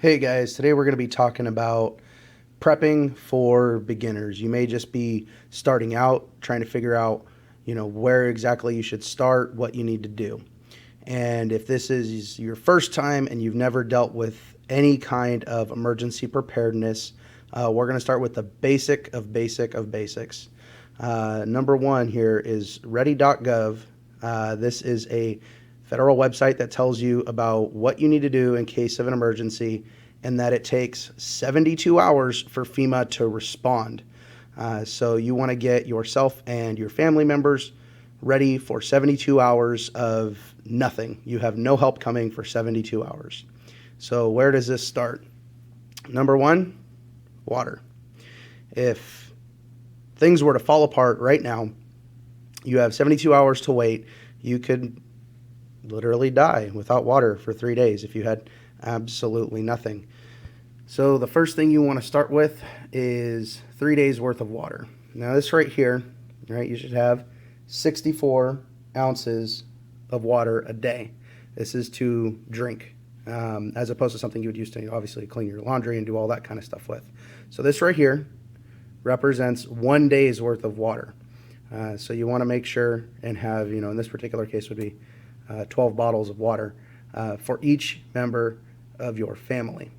Hey guys, today we're going to be talking about prepping for beginners. You may just be starting out, trying to figure out, where exactly you should start, what you need to do. And if this is your first time and you've never dealt with any kind of emergency preparedness, we're going to start with the basic of basics. Number one here is ready.gov. This is a federal website that tells you about what you need to do in case of an emergency and that it takes 72 hours for FEMA to respond. So you want to get yourself and your family members ready for 72 hours of nothing. You have no help coming for 72 hours. So where does this start? Number one, water. If things were to fall apart right now, you have 72 hours to wait. You could literally die without water for 3 days if you had absolutely nothing. So the first thing you want to start with is 3 days worth of water. Now this right here, right, you should have 64 ounces of water a day. This is to drink, as opposed to something you would use to obviously clean your laundry and do all that kind of stuff with. So this right here represents 1 day's worth of water. So you want to make sure and have, in this particular case would be 12 bottles of water for each member of your family.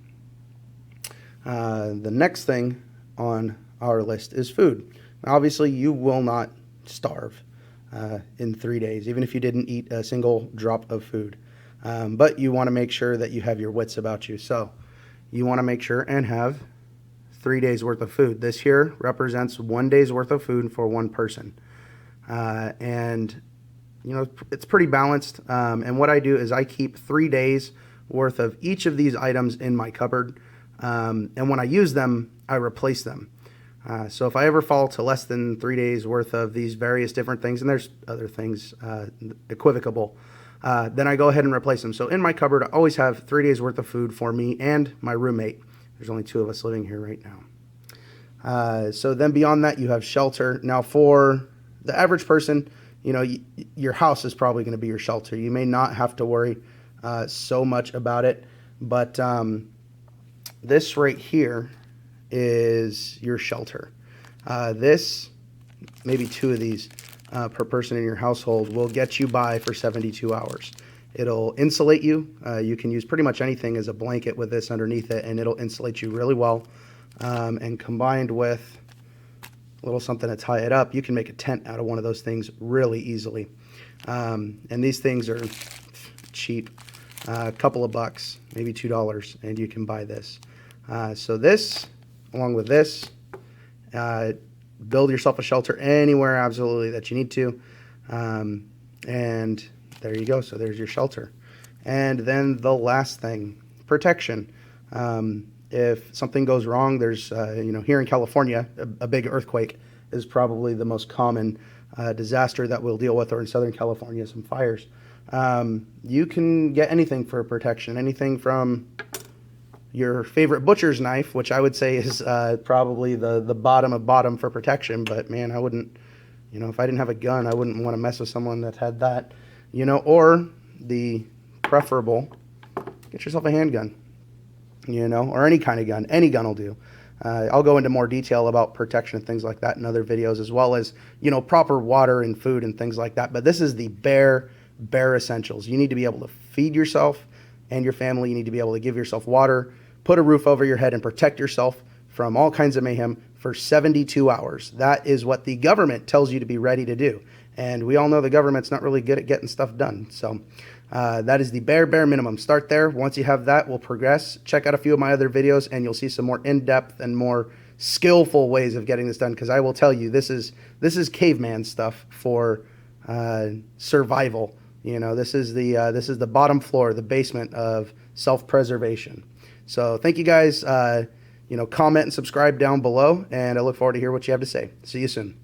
The next thing on our list is food. Now, obviously, you will not starve in 3 days, even if you didn't eat a single drop of food. But you want to make sure that you have your wits about you. So you want to make sure and have 3 days worth of food. This here represents 1 day's worth of food for one person. And it's pretty balanced. And what I do is I keep 3 days worth of each of these items in my cupboard. And when I use them, I replace them. So if I ever fall to less than 3 days worth of these various different things, and there's other things equivocable, then I go ahead and replace them. So in my cupboard, I always have 3 days worth of food for me and my roommate. There's only two of us living here right now. So then beyond that, you have shelter. Now for the average person, your house is probably going to be your shelter. You may not have to worry so much about it, but this right here is your shelter. This, maybe two of these per person in your household, will get you by for 72 hours. It'll insulate you. You can use pretty much anything as a blanket with this underneath it, and it'll insulate you really well. And combined with a little something to tie it up, you can make a tent out of one of those things really easily. And these things are cheap, a couple of bucks, maybe $2, and you can buy this. So this, along with this, build yourself a shelter anywhere absolutely that you need to. And there you go. So there's your shelter. And then the last thing, protection. If something goes wrong, there's, here in California, a big earthquake is probably the most common disaster that we'll deal with, or in Southern California, some fires. You can get anything for protection, anything from your favorite butcher's knife, which I would say is probably the bottom of bottom for protection. But man, I wouldn't, if I didn't have a gun, I wouldn't want to mess with someone that had that, or the preferable, get yourself a handgun, or any kind of gun. Any gun will do. I'll go into more detail about protection and things like that in other videos, as well as, proper water and food and things like that. But this is the bare essentials. You need to be able to feed yourself and your family. You need to be able to give yourself water, put a roof over your head, and protect yourself from all kinds of mayhem for 72 hours. That is what the government tells you to be ready to do. And we all know the government's not really good at getting stuff done. So that is the bare minimum. Start there. Once you have that, we'll progress. Check out a few of my other videos, and you'll see some more in-depth and more skillful ways of getting this done. Because I will tell you, this is caveman stuff for survival. This is the bottom floor, the basement of self-preservation. So thank you guys. Comment and subscribe down below, and I look forward to hear what you have to say. See you soon.